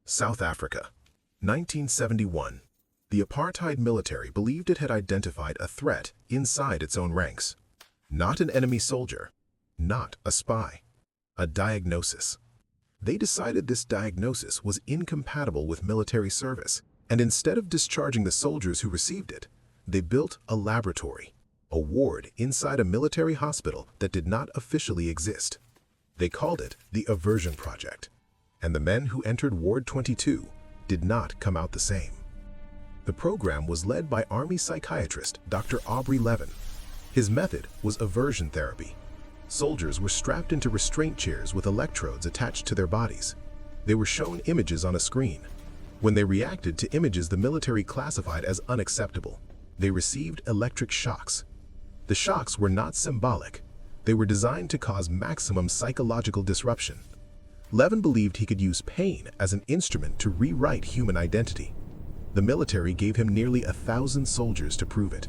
South Africa, 1971. The apartheid military believed it had identified a threat inside its own ranks. Not an enemy soldier, not a spy, a diagnosis. They decided this diagnosis was incompatible with military service, and instead of discharging the soldiers who received it, they built a laboratory, a ward inside a military hospital that did not officially exist. They called it the Aversion Project, and the men who entered Ward 22 did not come out the same. The program was led by Army psychiatrist Dr. Levin. His method was aversion therapy. Soldiers were strapped into restraint chairs with electrodes attached to their bodies. They were shown images on a screen. When they reacted to images the military classified as unacceptable, they received electric shocks. The shocks were not symbolic. They were designed to cause maximum psychological disruption. Levin believed he could use pain as an instrument to rewrite human identity. The military gave him nearly 1,000 soldiers to prove it.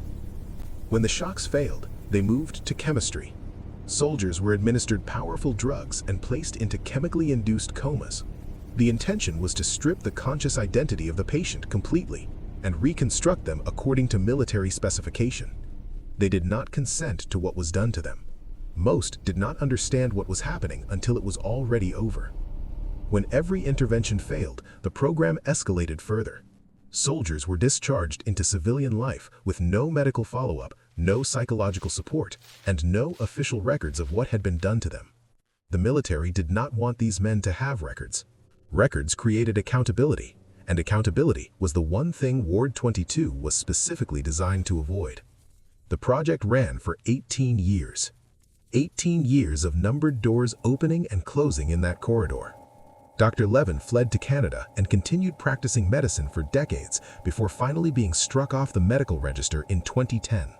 When the shocks failed, they moved to chemistry. Soldiers were administered powerful drugs and placed into chemically induced comas. The intention was to strip the conscious identity of the patient completely and reconstruct them according to military specification. They did not consent to what was done to them. Most did not understand what was happening until it was already over. When every intervention failed, the program escalated further. Soldiers were discharged into civilian life with no medical follow-up, no psychological support, and no official records of what had been done to them. The military did not want these men to have records. Records created accountability, and accountability was the one thing Ward 22 was specifically designed to avoid. The project ran for 18 years. 18 years of numbered doors opening and closing in that corridor. Dr. Levin fled to Canada and continued practicing medicine for decades before finally being struck off the medical register in 2010.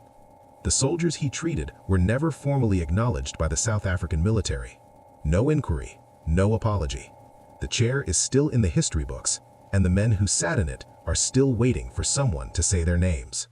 The soldiers he treated were never formally acknowledged by the South African military. No inquiry, no apology. The chair is still in the history books, and the men who sat in it are still waiting for someone to say their names.